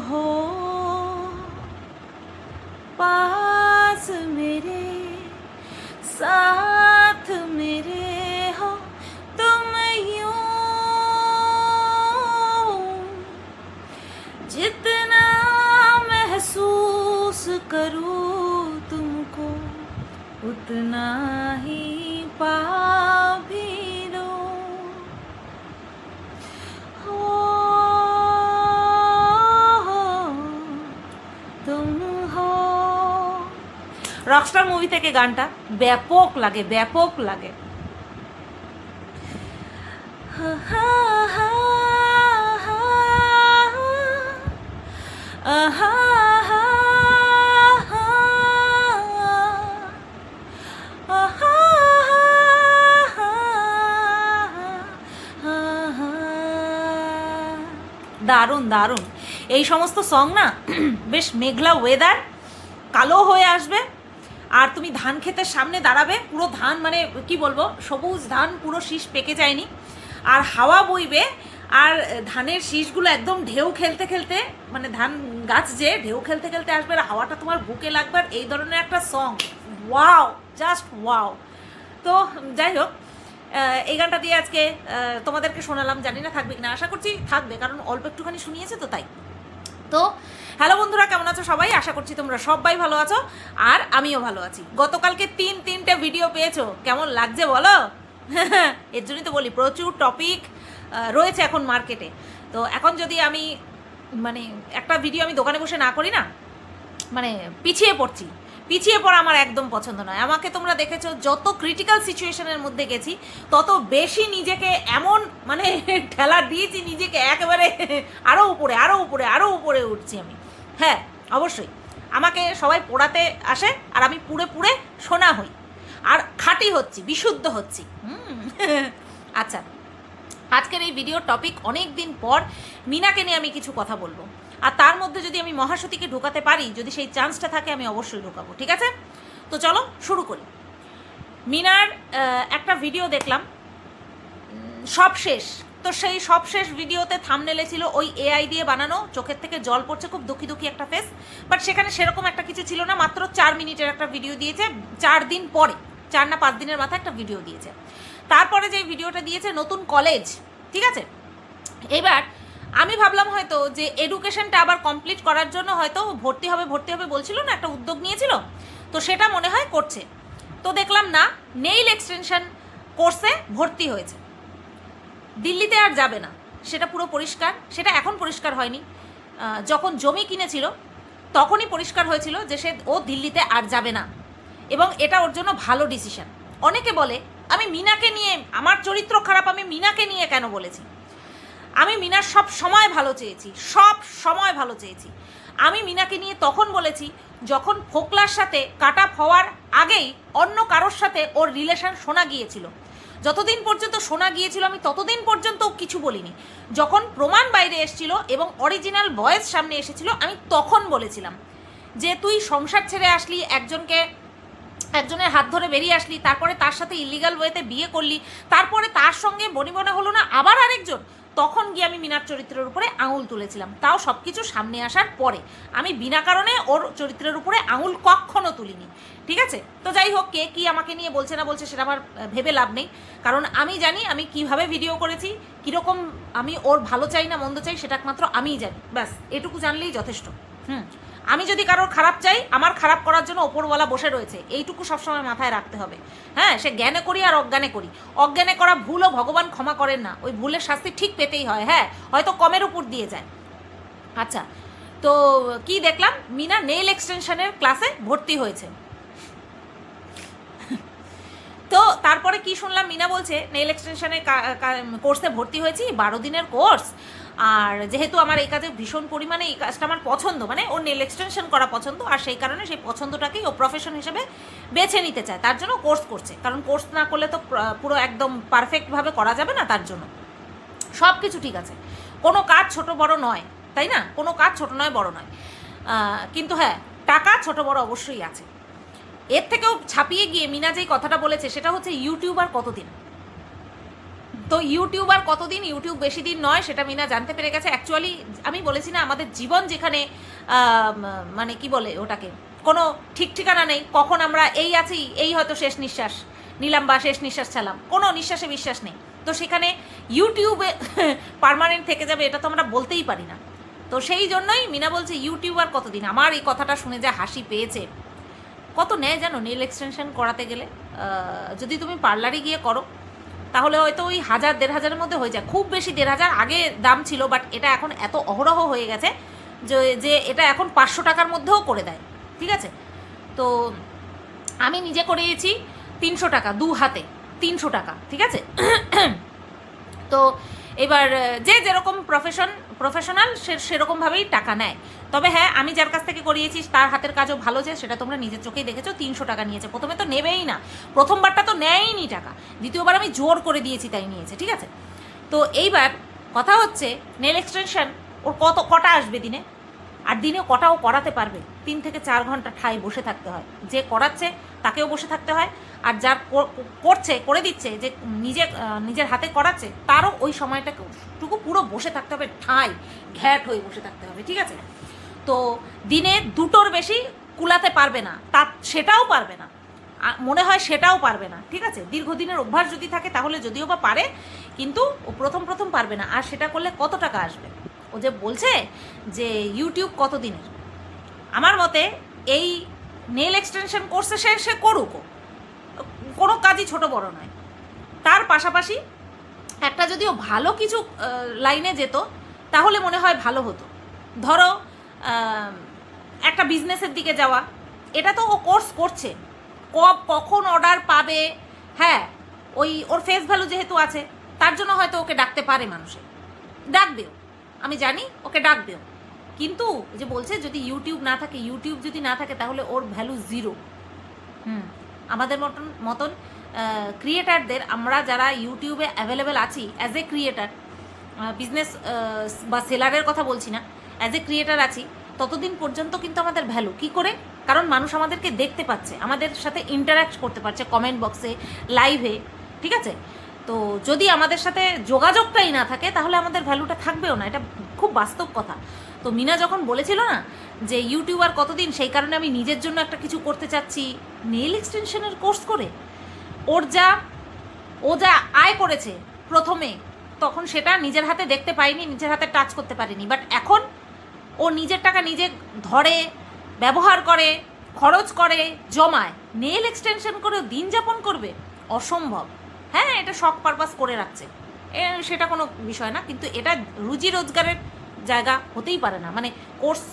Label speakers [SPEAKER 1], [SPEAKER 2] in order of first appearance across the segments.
[SPEAKER 1] हो पास मेरे, साथ मेरे हो तुम यूं, जितना महसूस करूं तुमको उतना ही पा भी लूं। हो तुम हो। রকস্টার মুভি থেকে গানটা ব্যাপক লাগে, ব্যাপক লাগে। দারুণ দারুণ এই সমস্ত সং না। বেশ মেঘলা ওয়েদার, কালো হয়ে আসবে, আর তুমি ধান ক্ষেতের সামনে দাঁড়াবে, পুরো ধান মানে কি বলবো, সবুজ ধান, পুরো শীষ পেকে যায়নি, আর হাওয়া বইবে, আর ধানের শীষগুলো একদম ঢেউ খেলতে খেলতে, মানে ধান গাছ যে ঢেউ খেলতে খেলতে আসবে, আর হাওয়াটা তোমার বুকে লাগবে, আর এই ধরনের একটা সং, ওয়াও, জাস্ট ওয়াও। তো যাই হোক, এই গানটা দিয়ে আজকে তোমাদেরকে শোনালাম, জানি না থাকবে কিনা, আশা করছি থাকবে, কারণ অল্প একটুখানি শুনিয়েছে তো তাই। তো হ্যালো বন্ধুরা, কেমন আছো সবাই? আশা করছি তোমরা সবাই ভালো আছো, আর আমিও ভালো আছি। গতকালকে তিনটে ভিডিও পেয়েছো, কেমন লাগছে বলো? এর জন্যই তো বলি প্রচুর টপিক রয়েছে এখন মার্কেটে। তো এখন যদি আমি মানে একটা ভিডিও আমি দোকানে বসে না করি না, মানে পিছিয়ে পড়া আমার একদম পছন্দ নয়। আমাকে তোমরা দেখেছো যত ক্রিটিক্যাল সিচুয়েশনের মধ্যে গেছি, তত বেশি নিজেকে এমন মানে ঠেলা দিয়েছি নিজেকে, একেবারে আরও উপরে উঠছি আমি। হ্যাঁ, অবশ্যই আমাকে সবাই পড়াতে আসে, আর আমি পুড়ে সোনা হই, আর খাঁটি হচ্ছি, বিশুদ্ধ হচ্ছি। আচ্ছা, আজকের এই ভিডিওর টপিক, অনেক দিন পর মিনাকে নিয়ে আমি কিছু কথা বলবো, আর তার মধ্যে যদি আমি মহাসতীকে ঢোকাতে পারি, যদি সেই চান্সটা থাকে, আমি অবশ্যই ঢোকাবো। ঠিক আছে, তো চলো শুরু করি। মিনার একটা ভিডিও দেখলাম, সব শেষ। তো সেই সব শেষ ভিডিওতে থাম্বনেলে ছিল ওই এআই দিয়ে বানানো, চোখের থেকে জল পড়ছে, খুব দুঃখী একটা ফেস, বাট সেখানে সেরকম একটা কিছু ছিল না। মাত্র 4 মিনিটের একটা ভিডিও দিয়েছে, 4 দিন পরে, 4 না 5 দিনের মাথায় একটা ভিডিও দিয়েছে। তারপরে যে ভিডিওটা দিয়েছে নতুন কলেজ, ঠিক আছে। এবার আমি ভাবলাম হয়তো যে এডুকেশনটা আবার কমপ্লিট করার জন্য হয়তো ভর্তি হবে বলছিল না, একটা উদ্যোগ নিয়েছিল, তো সেটা মনে হয় করছে। তো দেখলাম না, নেইল এক্সটেনশন কোর্সে ভর্তি হয়েছে। দিল্লিতে আর যাবে না, সেটা পুরো পরিষ্কার। সেটা এখন পরিষ্কার হয়নি, যখন জমি কিনেছিল তখনই পরিষ্কার হয়েছিল যে ও দিল্লিতে আর যাবে না, এবং এটা ওর জন্য ভালো ডিসিশন। অনেকে বলে আমি মিনাকে নিয়ে, আমার চরিত্র খারাপ, আমি মিনাকে নিয়ে কেন বলেছি? আমি মিনার সব সময় ভালো চেয়েছি। আমি মিনাকে নিয়ে তখন বলেছি যখন ফোকলার সাথে কাট আপ হওয়ার আগেই অন্য কারোর সাথে ওর রিলেশন শোনা গিয়েছিল। যতদিন পর্যন্ত শোনা গিয়েছিল আমি ততদিন পর্যন্ত কিছু বলিনি। যখন প্রমাণ বাইরে এসেছিল এবং অরিজিনাল ভয়েস সামনে এসেছিল, আমি তখন বলেছিলাম যে তুই সংসার ছেড়ে আসলি, একজনের হাত ধরে বেরিয়ে আসলি, তারপরে তার সাথে ইলিগাল ওয়েতে বিয়ে করলি, তারপরে তার সঙ্গে বনিবনা হলো না আবার আরেকজন, তখন গিয়ে আমি মিনার চরিত্রের উপরে আঙুল তুলেছিলাম। তাও সব কিছু সামনে আসার পরে, আমি বিনা কারণে ওর চরিত্রের উপরে আঙুল কখনো তুলিনি। ঠিক আছে, তো যাই হোক, কে কি আমাকে নিয়ে বলছে না বলছে সেটা আমার ভেবে লাভ নেই, কারণ আমি জানি আমি কিভাবে ভিডিও করেছি, কীরকম আমি ওর ভালো চাই না মন্দ চাই, সেটা একমাত্র আমিই জানি। ব্যাস এটুকু জানলেই যথেষ্ট। আমি যদি কারোর খারাপ চাই, আমার খারাপ করার জন্য ওপরওয়ালা বসে রয়েছে, এইটুকু সবসময় মাথায় রাখতে হবে। হ্যাঁ, সে জ্ঞানে করি আর অজ্ঞানে করি, অজ্ঞানে করা ভুলও ভগবান ক্ষমা করেন না, ওই ভুলের শাস্তি ঠিক পেতেই হয়। হ্যাঁ, হয়তো কমের উপর দিয়ে যায়। আচ্ছা, তো কি দেখলাম, মিনা নেইল এক্সটেনশনের ক্লাসে ভর্তি হয়েছে। তো তারপরে কি শুনলাম, মিনা বলছে নেইল এক্সটেনশনের কোর্সে ভর্তি হয়েছি, 12 দিনের কোর্স, আর যেহেতু আমার এই কাজে ভীষণ পরিমাণে এই কাজটা আমার পছন্দ, মানে ওর নেল এক্সটেনশন করা পছন্দ, আর সেই কারণে সেই পছন্দটাকেই ও প্রফেশন হিসেবে বেছে নিতে চায়, তার জন্য কোর্স করছে। কারণ কোর্স না করলে তো পুরো একদম পারফেক্টভাবে করা যাবে না, তার জন্য সব কিছু ঠিক আছে। কোনো কাজ ছোট বড় নয়, তাই না? কোনো কাজ ছোট নয় বড় নয়, কিন্তু হ্যাঁ, টাকা ছোট বড় অবশ্যই আছে। এর থেকেও ছাপিয়ে গিয়ে মিনা যেই কথাটা বলেছে সেটা হচ্ছে ইউটিউবার কতদিন, তো ইউটিউবার কতদিন, ইউটিউব বেশি দিন নয়, সেটা মিনা জানতে পেরে গেছে। অ্যাকচুয়ালি আমি বলেছি না, আমাদের জীবন যেখানে মানে কি বলে ওটাকে, কোনো ঠিক ঠিকানা নেই, কখন আমরা এই আছি, এই হয়তো শেষ নিঃশ্বাস নিলাম বা শেষ নিঃশ্বাস ছাড়লাম, কোনো নিঃশ্বাসে বিশ্বাস নেই। তো সেখানে ইউটিউবে পার্মানেন্ট থেকে যাবে এটা তো আমরা বলতেই পারি না। তো সেই জন্যই মিনা বলছে ইউটিউবার কতদিন। আমার এই কথাটা শুনে যা হাসি পেয়েছে। কত নেয় জানো নেল এক্সটেনশন করাতে গেলে? যদি তুমি পার্লারে গিয়ে করো তাহলে হয়তো ওই 1000-1500-এর মধ্যে হয়ে যায়, খুব বেশি 1500 আগে দাম ছিল, বাট এটা এখন এত অহরহ হয়ে গেছে যে এটা এখন 500 টাকার মধ্যেও করে দেয়, ঠিক আছে? তো আমি নিজে করিয়েছি 300 টাকা, 2 হাতে 300 টাকা, ঠিক আছে? তো এবার যে যেরকম প্রফেশনাল সেরকমভাবেই টাকা নেয়। তবে হ্যাঁ, আমি যার কাছ থেকে করিয়েছি তার হাতের কাজও ভালো, যে সেটা তোমরা নিজের চোখেই দেখেছো। 300 টাকা নিয়েছে। প্রথমে তো নেবেই না, প্রথমবারটা তো নেয়ই টাকা, দ্বিতীয়বার আমি জোর করে দিয়েছি তাই নিয়েছে, ঠিক আছে? তো এইবার কথা হচ্ছে নেল এক্সটেনশন ওর কটা আসবে দিনে, আর দিনে কটাও করাতে পারবে? 3 থেকে 4 ঘন্টা ঠাই বসে থাকতে হয়। যে করাচ্ছে তাকেও বসে থাকতে হয়, আর যার করছে করে দিচ্ছে, যে নিজের হাতে করাচ্ছে, তারও ওই সময়টাটুকু পুরো বসে থাকতে হবে, ঠাই ঘ্যাট হয়ে বসে থাকতে হবে, ঠিক আছে? তো দিনে 2টোর বেশি কুলাতে পারবে না, সেটাও পারবে না, মনে হয় সেটাও পারবে না, ঠিক আছে? দীর্ঘদিনের অভ্যাস যদি থাকে তাহলে যদিও বা পারে, কিন্তু ও প্রথম পারবে না। আর সেটা করলে কত টাকা আসবে? ও যে বলছে যে ইউটিউব কত দিনের, আমার মতে এই নেল এক্সটেনশন কোর্সে সে করুক, কোনো কাজই ছোট বড় নয়। তার পাশাপাশি একটা যদিও ভালো কিছু লাইনে যেত তাহলে মনে হয় ভালো হতো। ধরো একটা বিজনেসের দিকে যাওয়া, এটা তো ও কোর্স করছে, কখন অর্ডার পাবে, হ্যাঁ ওর ফেস ভ্যালু যেহেতু আছে তার জন্য হয়তো ওকে ডাকতে পারে, মানুষে ডাকবেও, আমি জানি ওকে ডাকবেও। কিন্তু যে বলছে যদি ইউটিউব যদি না থাকে তাহলে ওর ভ্যালু 0। আমাদের মতন ক্রিয়েটারদের, আমরা যারা ইউটিউবে অ্যাভেলেবেল আছি অ্যাজ এ ক্রিয়েটার, বিজনেস বা সেলারের কথা বলছি না, অ্যাজ এ ক্রিয়েটার আছি, ততদিন পর্যন্ত কিন্তু আমাদের ভ্যালু কী করে? কারণ মানুষ আমাদেরকে দেখতে পাচ্ছে, আমাদের সাথে ইন্টারাক্ট করতে পারছে কমেন্ট বক্সে, লাইভে, ঠিক আছে? তো যদি আমাদের সাথে যোগাযোগটাই না থাকে তাহলে আমাদের ভ্যালুটা থাকবেও না, এটা খুব বাস্তব কথা। তো মিনা যখন বলেছিল না যে ইউটিউবার কতদিন, সেই কারণে আমি নিজের জন্য একটা কিছু করতে চাচ্ছি নেল এক্সটেনশনের কোর্স করে। ও যা আয় করেছে প্রথমে, তখন সেটা নিজের হাতে দেখতে পাইনি, নিজের হাতে টাচ করতে পারিনি, বাট এখন ও নিজের টাকা নিজে ধরে, ব্যবহার করে, খরচ করে, জমায়, নেল এক্সটেনশন করে দিন যাপন করবে? অসম্ভব। হ্যাঁ, এটা শখ পারপাস করে রাখছে, সেটা কোনো বিষয় না, কিন্তু এটা রুজি রোজগারের জায়গা হতেই পারে না। মানে কোর্স,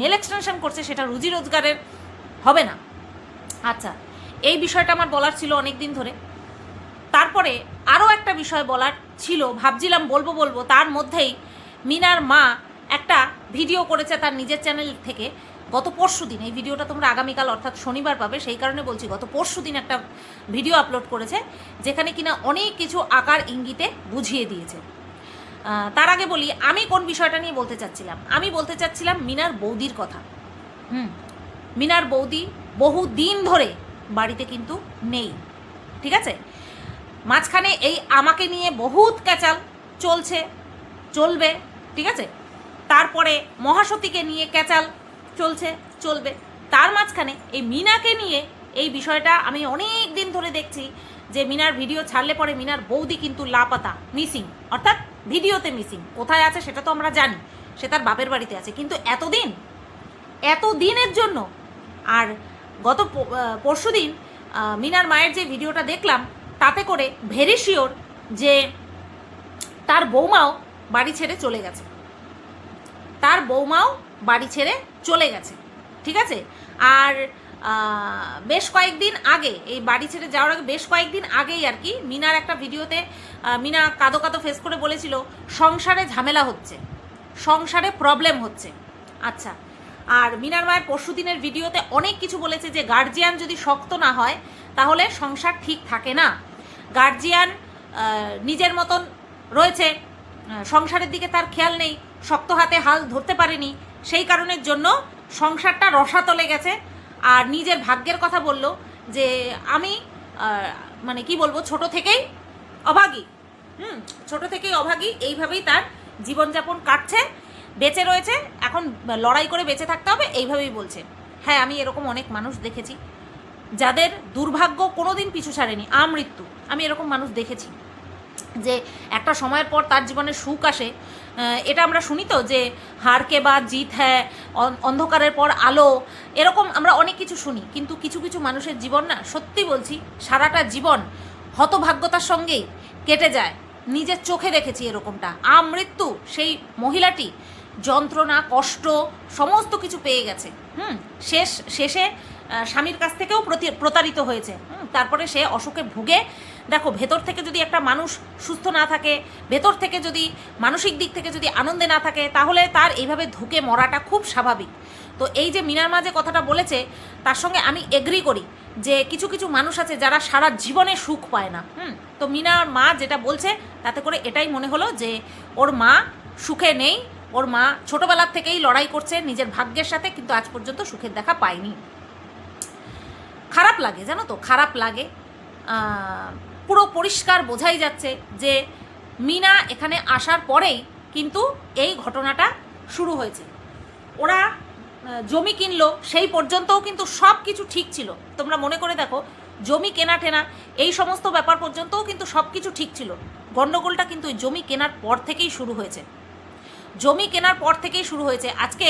[SPEAKER 1] নেল এক্সটেনশন করছে, সেটা রুজি রোজগারের হবে না। আচ্ছা, এই বিষয়টা আমার বলার ছিল অনেক দিন ধরে। তারপরে আরও একটা বিষয় বলার ছিল, ভাবছিলাম বলবো, তার মধ্যেই মিনার মা একটা ভিডিও করেছে তার নিজের চ্যানেল থেকে গত পরশুদিন। এই ভিডিওটা তোমরা আগামীকাল অর্থাৎ শনিবার পাবে, সেই কারণে বলছি গত পরশুদিন একটা ভিডিও আপলোড করেছে যেখানে কিনা অনেক কিছু আকার ইঙ্গিতে বুঝিয়ে দিয়েছে। তার আগে বলি আমি কোন বিষয়টা নিয়ে বলতে চাচ্ছিলাম। আমি বলতে চাচ্ছিলাম মিনার বৌদির কথা। মিনার বৌদি বহু দিন ধরে বাড়িতে কিন্তু নেই, ঠিক আছে? মাঝখানে এই আমাকে নিয়ে বহুত ক্যাচাল চলবে, ঠিক আছে? তারপরে মহাসতীকে নিয়ে ক্যাচাল চলবে। তার মাঝখানে এই মিনাকে নিয়ে এই বিষয়টা আমি অনেক দিন ধরে দেখছি যে মিনার ভিডিও ছাড়লে পরে মিনার বৌদি কিন্তু লাপাতা, মিসিং, অর্থাৎ ভিডিওতে মিসিং। কোথায় আছে সেটা তো আমরা জানি, সে তার বাপের বাড়িতে আছে, কিন্তু এতদিনের জন্য। আর গত পরশুদিন মিনার মায়ের যে ভিডিওটা দেখলাম তাতে করে ভেরি শিওর যে তার বৌমাও বাড়ি ছেড়ে চলে গেছে, ঠিক আছে? আর বেশ কয়েকদিন আগে, এই বাড়ি ছেড়ে যাওয়ার আগে বেশ কয়েকদিন আগেই আর কি, মিনার একটা ভিডিওতে মিনা কাঁদো ফেস করে বলেছিল সংসারে ঝামেলা হচ্ছে, সংসারে প্রবলেম হচ্ছে। আচ্ছা, আর মিনার মায়ের পরশুদিনের ভিডিওতে অনেক কিছু বলেছে যে গার্জিয়ান যদি শক্ত না হয় তাহলে সংসার ঠিক থাকে না। গার্জিয়ান নিজের মতন রয়েছে, সংসারের দিকে তার খেয়াল নেই, শক্ত হাতে হাল ধরতে পারেনি, সেই কারণের জন্য সংসারটা রসাতলে গেছে। আর নিজের ভাগ্যের কথা বলল যে আমি মানে কি বলবো, ছোট থেকেই অভাগী, ছোট থেকেই অভাগী, এইভাবেই তার জীবনযাপন কাটছে, বেঁচে রয়েছে, এখন লড়াই করে বেঁচে থাকতে হবে, এইভাবেই বলছে। হ্যাঁ, আমি এরকম অনেক মানুষ দেখেছি যাদের দুর্ভাগ্য কোনো দিন পিছু ছাড়েনি, আমৃত্যু। আমি এরকম মানুষ দেখেছি যে একটা সময়ের পর তার জীবনে সুখ আসে। এটা আমরা শুনি তো যে হার কে বাদ জিত হ্যায়, অন্ধকারের পর আলো, এরকম আমরা অনেক কিছু শুনি। কিন্তু কিছু কিছু মানুষের জীবন না, সত্যি বলছি, সারাটা জীবন হতভাগ্যতার সঙ্গেই কেটে যায়। নিজের চোখে দেখেছি এরকমটা। আমৃত্যু সেই মহিলাটি যন্ত্রণা, কষ্ট সমস্ত কিছু পেয়ে গেছে। শেষে স্বামীর কাছ থেকেও প্রতারিত হয়েছে। তারপরে সে অসুখে ভুগে, দেখো, ভেতর থেকে যদি একটা মানুষ সুস্থ না থাকে, ভেতর থেকে যদি মানসিক দিক থেকে যদি আনন্দে না থাকে, তাহলে তার এইভাবে ধুকে মরাটা খুব স্বাভাবিক। তো এই যে মিনার মা যে কথাটা বলেছে, তার সঙ্গে আমি এগ্রি করি যে কিছু কিছু মানুষ আছে যারা সারা জীবনে সুখ পায় না। তো মিনার মা যেটা বলছে তাতে করে এটাই মনে হলো যে ওর মা সুখে নেই, ওর মা ছোটোবেলার থেকেই লড়াই করছে নিজের ভাগ্যের সাথে, কিন্তু আজ পর্যন্ত সুখের দেখা পায়নি। খারাপ লাগে, জানো তো, খারাপ লাগে। পুরো পরিষ্কার বোঝাই যাচ্ছে যে মিনা এখানে আসার পরেই কিন্তু এই ঘটনাটা শুরু হয়েছে। ওরা জমি কিনলো, সেই পর্যন্তও কিন্তু সব কিছু ঠিক ছিল। তোমরা মনে করে দেখো, জমি কেনা টেনা এই সমস্ত ব্যাপার পর্যন্তও কিন্তু সব কিছু ঠিক ছিল। গণ্ডগোলটা কিন্তু ওই জমি কেনার পর থেকেই শুরু হয়েছে। জমি কেনার পর থেকেই শুরু হয়েছে। আজকে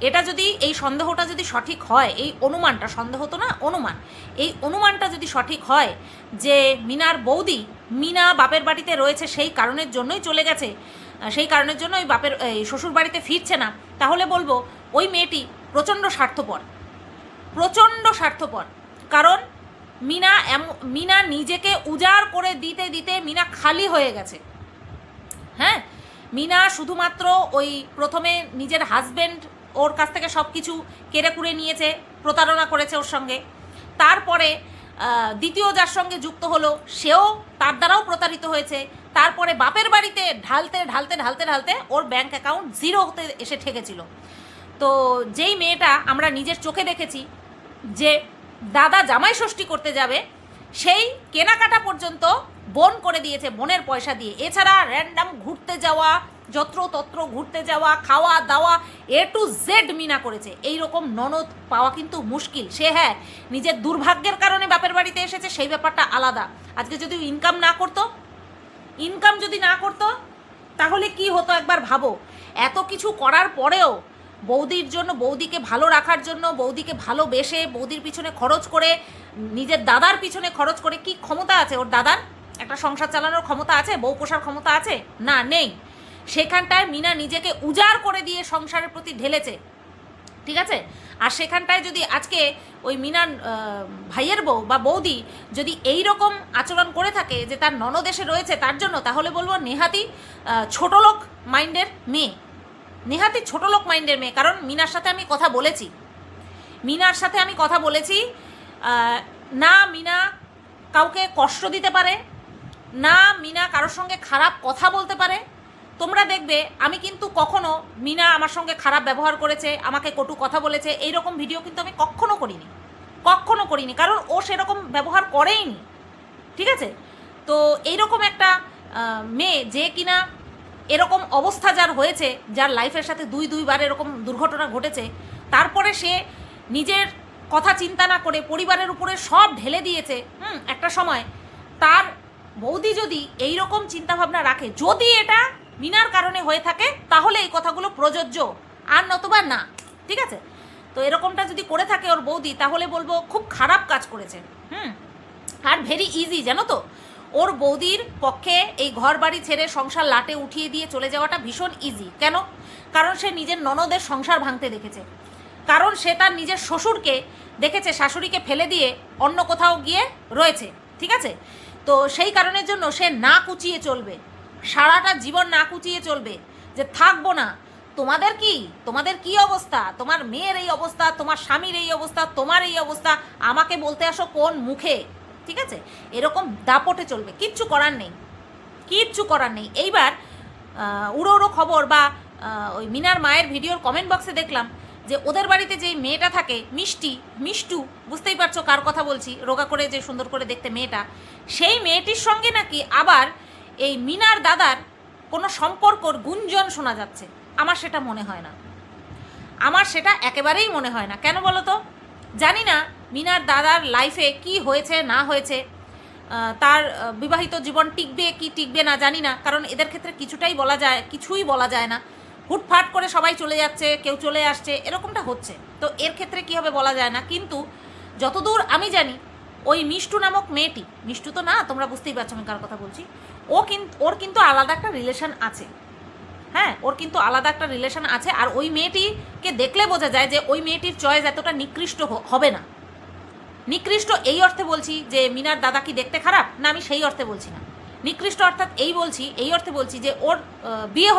[SPEAKER 1] এটা যদি, এই সন্দেহটা যদি সঠিক হয়, এই অনুমানটা, সন্দেহ তো না, অনুমান, এই অনুমানটা যদি সঠিক হয় যে মিনার বৌদি, মিনা বাপের বাড়িতে রয়েছে সেই কারণের জন্যই চলে গেছে, সেই কারণের জন্য ওই বাপের শ্বশুর বাড়িতে ফিরছে না, তাহলে বলবো ওই মেয়েটি প্রচণ্ড স্বার্থপর, প্রচণ্ড স্বার্থপর। কারণ মিনা নিজেকে উজাড় করে দিতে দিতে মিনা খালি হয়ে গেছে। হ্যাঁ, মিনা শুধুমাত্র ওই প্রথমে নিজের হাজব্যান্ড ওর কাছ থেকে সব কিছু কেড়ে কুড়ে নিয়েছে, প্রতারণা করেছে ওর সঙ্গে। তারপরে দ্বিতীয় যার সঙ্গে যুক্ত হলো সেও তার দ্বারাও প্রতারিত হয়েছে। তারপরে বাপের বাড়িতে ঢালতে ঢালতে ঢালতে ঢালতে ওর ব্যাংক অ্যাকাউন্ট জিরো হতে এসে ঠেকেছিল। তো যেই মেয়েটা আমরা নিজের চোখে দেখেছি যে দাদা জামাই ষষ্ঠী করতে যাবে, সেই কেনাকাটা পর্যন্ত বোন করে দিয়েছে বোনের পয়সা দিয়ে। এছাড়া র্যান্ডাম ঘুরতে যাওয়া, যত্রতত্র ঘুরতে যাওয়া, খাওয়া দাওয়া, এ টু জেড মিনা করেছে। এই রকম ননদ পাওয়া কিন্তু মুশকিল। সে হ্যাঁ নিজের দুর্ভাগ্যের কারণে বাপের বাড়িতে এসেছে, সেই ব্যাপারটা আলাদা। আজকে যদি ইনকাম যদি না করতো তাহলে কি হতো একবার ভাবো। এত কিছু করার পরেও বৌদির জন্য, বৌদিকে ভালো রাখার জন্য, বৌদিকে ভালোবেসে, বৌদির পিছনে খরচ করে, নিজের দাদার পিছনে খরচ করে, কি ক্ষমতা আছে ওর দাদার? একটা সংসার চালানোর ক্ষমতা আছে? বউ পোষার ক্ষমতা আছে? না, নেই। সেখানটায় মিনা নিজেকে উজাড় করে দিয়ে সংসারের প্রতি ঢেলেছে, ঠিক আছে? আর সেখানটায় যদি আজকে ওই মিনার ভাইয়ের বউ বা বৌদি যদি এই রকম আচরণ করে থাকে যে তার ননদ এসে রয়েছে তার জন্য, তাহলে বলবো নেহাতি ছোটলোক মাইন্ডের মেয়ে, নেহাতি ছোটলোক মাইন্ডের মেয়ে। কারণ মিনার সাথে আমি কথা বলেছি, না মিনা কাউকে কষ্ট দিতে পারে, না মিনা কারোর সঙ্গে খারাপ কথা বলতে পারে। তোমরা দেখবে আমি কিন্তু কখনো মিনা আমার সঙ্গে খারাপ ব্যবহার করেছে, আমাকে কটু কথা বলেছে, এইরকম ভিডিও কিন্তু আমি কখনো করিনি, কারণ ও সেরকম ব্যবহার করেইনি, ঠিক আছে? তো এইরকম একটা মেয়ে যে কিনা এরকম অবস্থা যার হয়েছে, যার লাইফের সাথে দুইবার এরকম দুর্ঘটনা ঘটেছে, তারপরে সে নিজের কথা চিন্তা না করে পরিবারের উপরে সব ঢেলে দিয়েছে। একটা সময় তার বৌদি যদি এই রকম চিন্তাভাবনা রাখে, যদি এটা মিনার কারণে হয়ে থাকে, তাহলে এই কথাগুলো প্রযোজ্য, আর নতুবা না, ঠিক আছে? তো এরকমটা যদি করে থাকে ওর বৌদি, তাহলে বলবো খুব খারাপ কাজ করেছে। আর ভেরি ইজি, জানো তো, ওর বৌদির পক্ষে এই ঘর বাড়ি ছেড়ে সংসার লাটে উঠিয়ে দিয়ে চলে যাওয়াটা ভীষণ ইজি। কেন? কারণ সে নিজের ননদের সংসার ভাঙতে দেখেছে, কারণ সে তার নিজের শ্বশুরকে দেখেছে শাশুড়িকে ফেলে দিয়ে অন্য কোথাও গিয়ে রয়েছে, ঠিক আছে? তো সেই কারণের জন্য সে না কুচিয়ে চলবে, সারাটা জীবন না কুচিয়ে চলবে যে থাকবো না। তোমাদের কি অবস্থা? তোমার মেয়ের এই অবস্থা, তোমার স্বামীর এই অবস্থা, তোমার এই অবস্থা, আমাকে বলতে আসো কোন মুখে? ঠিক আছে, এরকম দাপটে চলবে, কিচ্ছু করার নেই। এইবার উড়ো খবর বা ওই মিনার মায়ের ভিডিওর কমেন্ট বক্সে দেখলাম যে ওদের বাড়িতে যেই মেয়েটা থাকে মিষ্টু, বুঝতেই পারছো কার কথা বলছি, রোগা করে যে সুন্দর করে দেখতে মেয়েটা, সেই মেয়েটির সঙ্গে নাকি আবার এই মিনার দাদার কোনো সম্পর্কর গুঞ্জন শোনা যাচ্ছে, আমার সেটা মনে হয় না, আমার সেটা একেবারেই মনে হয় না। কেন বলো তো? জানি না মিনার দাদার লাইফে কি হয়েছে না হয়েছে, তার বিবাহিত জীবন টিকবে কি টিকবে না জানি না, কারণ এদের ক্ষেত্রে কিছুই বলা যায় না, হুটফাট করে সবাই চলে যাচ্ছে, কেউ চলে আসছে, এরকমটা হচ্ছে। তো এর ক্ষেত্রে কী হবে বলা যায় না, কিন্তু যতদূর আমি জানি ওই মিষ্টু নামক মেয়েটি, মিষ্টু তো না, তোমরা বুঝতেই পারছো আমি কার কথা বলছি, ওর কিন্তু আলাদা একটা রিলেশন আছে। হ্যাঁ, ওর কিন্তু আলাদা একটা রিলেশন আছে, আর ওই মেয়েটিকে দেখলে বোঝা যায় যে ওই মেয়েটির চয়েস এতটা নিকৃষ্ট হবে না। নিকৃষ্ট এই অর্থে বলছি যে মিনার দাদা কি দেখতে খারাপ, না আমি সেই অর্থে বলছি না। নিকৃষ্ট অর্থাৎ এই অর্থে বলছি যে ওর বিয়ে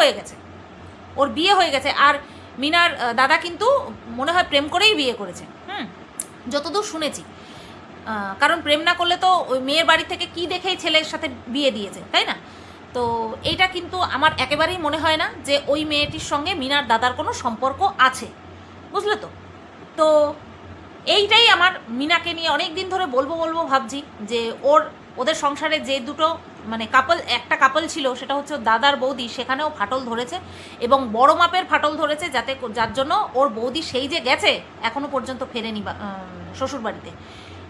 [SPEAKER 1] হয়ে গেছে, আর মিনার দাদা কিন্তু মনে হয় প্রেম করেই বিয়ে করেছে, যতদূর শুনেছি। কারণ প্রেম না করলে তো ওই মেয়ের বাড়ি থেকে কি দেখেই ছেলের সাথে বিয়ে দিয়েছে, তাই না? তো এইটা কিন্তু আমার একেবারেই মনে হয় না যে ওই মেয়েটির সঙ্গে মিনার দাদার কোনো সম্পর্ক আছে, বুঝলে তো? তো এইটাই আমার মিনাকে নিয়ে অনেক দিন ধরে বলবো ভাবছি যে ওদের সংসারে যে দুটো মানে একটা কাপল ছিল, সেটা হচ্ছে দাদার বৌদি, সেখানেও ফাটল ধরেছে এবং বড় মাপের ফাটল ধরেছে, যার জন্য ওর বৌদি সেই যে গেছে এখনো পর্যন্ত ফেরেনি শ্বশুরবাড়িতে।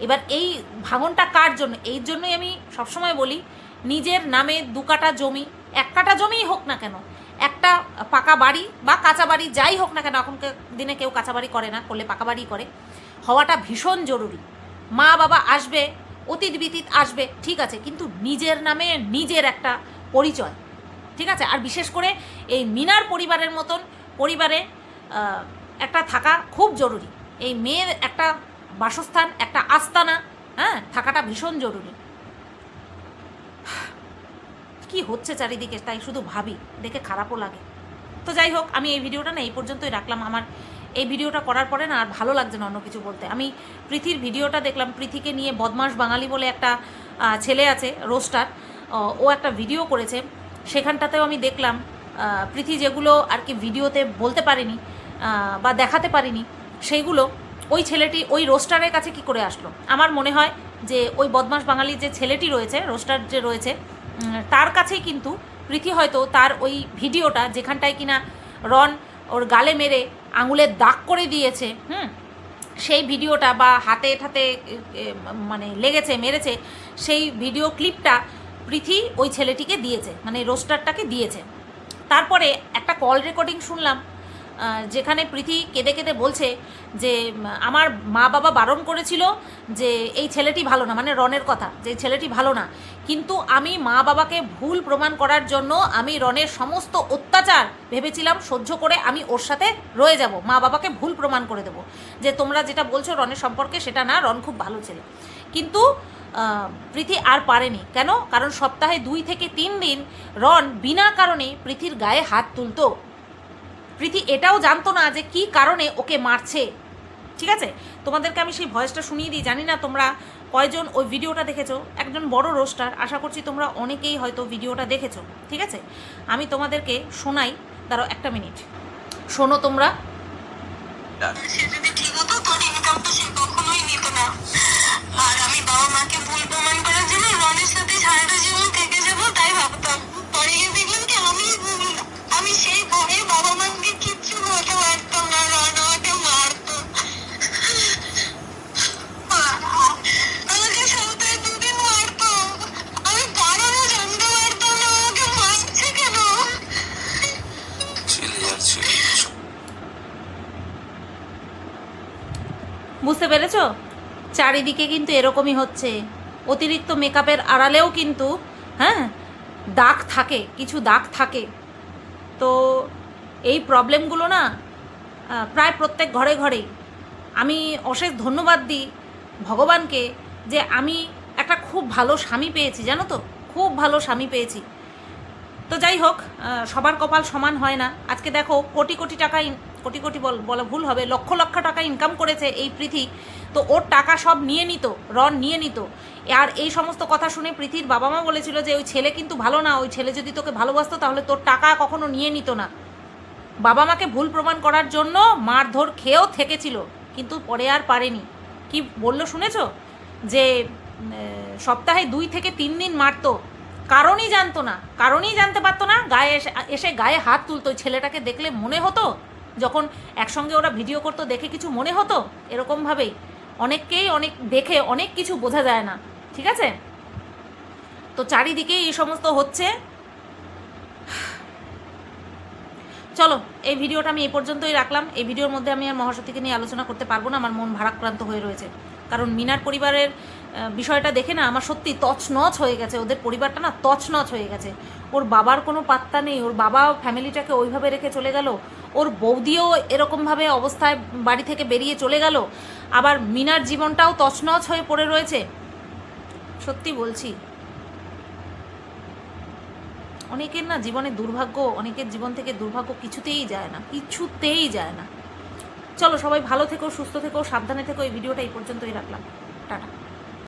[SPEAKER 1] এবার এই ভাঙনটা কার জন্য? এই জন্যই আমি সবসময় বলি, নিজের নামে 2 কাঠা জমি, 1 কাঠা জমিই হোক না কেন, একটা পাকা বাড়ি বা কাঁচা বাড়ি যাই হোক না কেন, এখনকার দিনে কেউ কাঁচা বাড়ি করে না, করলে পাকা বাড়ি করে, হওয়াটা ভীষণ জরুরি। মা বাবা আসবে, অতীত বিতীত আসবে, ঠিক আছে, কিন্তু নিজের নামে নিজের একটা পরিচয়, ঠিক আছে? আর বিশেষ করে এই মিনার পরিবারের মতন পরিবারে একটা থাকা খুব জরুরি। এই মেয়ের একটা বাসস্থান, একটা আস্তানা, থাকাটা ভীষণ জরুরি। কি হচ্ছে চারিদিকে তাই শুধু ভাবি, দেখে খারাপও লাগে। তো যাই হোক, আমি এই ভিডিওটা না এই পর্যন্তই রাখলাম। আমার এই ভিডিওটা করার পরে না আর ভালো লাগছে না অন্য কিছু বলতে। আমি প্রীতির ভিডিওটা দেখলাম, প্রীতিকে নিয়ে বদমাস বাঙালি বলে একটা ছেলে আছে রোস্টার, ও একটা ভিডিও করেছে, সেখানটাতেও আমি দেখলাম প্রীতি যেগুলো আর কি ভিডিওতে বলতে পারিনি বা দেখাতে পারিনি, সেইগুলো ওই ছেলেটি ওই রোস্টারের কাছে কি করে আসলো। আমার মনে হয় যে ওই বদমাস বাঙালির যে ছেলেটি রয়েছে, রোস্টার যে রয়েছে, তার কাছেই কিন্তু প্রীতি হয়তো তার ওই ভিডিওটা, যেখানটায় কিনা রন ওর গালে মেরে আঙুলের দাগ করে দিয়েছে, সেই ভিডিওটা বা হাতে ঠাতে মানে লেগেছে, মেরেছে, সেই ভিডিও ক্লিপটা প্রীতি ওই ছেলেটিকে দিয়েছে, মানে রোস্টারটাকে দিয়েছে। তারপরে একটা কল রেকর্ডিং শুনলাম, যেখানে প্রীতি কেঁদে কেঁদে বলছে যে আমার মা বাবা বারণ করেছিল যে এই ছেলেটি ভালো না, মানে রনের কথা, যে ছেলেটি ভালো না, কিন্তু আমি মা বাবাকে ভুল প্রমাণ করার জন্য আমি রনের সমস্ত অত্যাচার ভেবেছিলাম সহ্য করে আমি ওর সাথে রয়ে যাব, মা বাবাকে ভুল প্রমাণ করে দেবো যে তোমরা যেটা বলছো রনের সম্পর্কে সেটা না, রন খুব ভালো ছেলে। কিন্তু প্রীতি আর পারেনি। কেন? কারণ সপ্তাহে 2 থেকে 3 দিন রন বিনা কারণে প্রীতির গায়ে হাত তুলতো। প্রীতি এটাও জানতো না যে কি কারণে ওকে মারছে, ঠিক আছে? তোমাদেরকে আমি সেই ভয়েসটা শুনিয়ে দিই, জানি না তোমরা কয়জন ওই ভিডিওটা দেখেছো। একজন বড় রোস্টার, আশা করছি তোমরা অনেকেই হয়তো ভিডিওটা দেখেছো, ঠিক আছে? আমি তোমাদেরকে শোনাই, দাঁড়াও 1 মিনিট, শোনো তোমরা।
[SPEAKER 2] সে যদি ঠিক হতো তোর ইনকামটা সে কখনোই নিত না, আর আমি বাবা মাকে ভুল প্রমাণ করার জন্য রনের সাথে সারাটা জীবন থেকে যাবো তাই ভাবতাম। পরে গিয়ে দেখলাম কি আমি সেই ভয়ে বাবা মাকে কিচ্ছু বলতে পারতাম না, রন আমাকে মারতো, আমাকে সপ্তাহে 2 দিন মারতো, আমি কারণও জানতে পারতাম না আমাকে মারছে কেন।
[SPEAKER 1] বুঝতে পেরেছো? চারিদিকে কিন্তু এরকমই হচ্ছে, অতিরিক্ত মেকআপের আড়ালেও কিন্তু দাগ থাকে, কিছু দাগ থাকে। তো এই প্রবলেমগুলো না প্রায় প্রত্যেক ঘরে ঘরেই। আমি অশেষ ধন্যবাদ দিই ভগবানকে যে আমি একটা খুব ভালো স্বামী পেয়েছি, জানো তো, খুব ভালো স্বামী পেয়েছি। তো যাই হোক, সবার কপাল সমান হয় না। আজকে দেখো কোটি কোটি টাকা, কোটি কোটি বলা ভুল হবে, লক্ষ লক্ষ টাকা ইনকাম করেছে এই প্রীতি। তো ওর টাকা সব নিয়ে নিত, রন নিয়ে নিত। আর এই সমস্ত কথা শুনে প্রীতির বাবা মা বলেছিল যে ওই ছেলে কিন্তু ভালো না, ওই ছেলে যদি তোকে ভালোবাসতো তাহলে তোর টাকা কখনো নিয়ে নিত না। বাবা মাকে ভুল প্রমাণ করার জন্য মারধর খেয়েও থেকেছিল, কিন্তু পরে আর পারেনি। কি বললো শুনেছো? যে সপ্তাহে 2 থেকে 3 দিন মারতো, কারণই জানতো না, কারণই জানতে পারতো না, গায়ে এসে গায়ে হাত তুলতো। ওই ছেলেটাকে দেখলে মনে হতো, যখন একসঙ্গে ওরা ভিডিও করতো দেখে কিছু মনে হতো? এরকমভাবেই অনেককেই অনেক দেখে অনেক কিছু বোঝা যায় না, ঠিক আছে? তো চারিদিকে এই সমস্ত হচ্ছে। চলো, এই ভিডিওটা আমি এই পর্যন্তই রাখলাম। এই ভিডিওর মধ্যে আমি আর মহাসতীকে নিয়ে আলোচনা করতে পারবো না, আমার মন ভারাক্রান্ত হয়ে রয়েছে। কারণ মিনার পরিবারের বিষয়টা দেখে না আমার সত্যি তছনছ হয়ে গেছে, ওদের পরিবারটা না তছনছ হয়ে গেছে। ওর বাবার কোনো পাত্তা নেই, ওর বাবা ফ্যামিলিটাকে ওইভাবে রেখে চলে গেল, ওর বৌদিও এরকমভাবে অবস্থায় বাড়ি থেকে বেরিয়ে চলে গেল, আবার মিনার জীবনটাও তছনছ হয়ে পড়ে রয়েছে। সত্যি বলছি, অনেকের না জীবনে দুর্ভাগ্য, অনেকের জীবন থেকে দুর্ভাগ্য কিছুতেই যায় না, কিছুতেই যায় না। চলো, সবাই ভালো থেকো, সুস্থ থেকো, সাবধানে থেকো। এই ভিডিওটা এই পর্যন্তই রাখলাম। টাটা।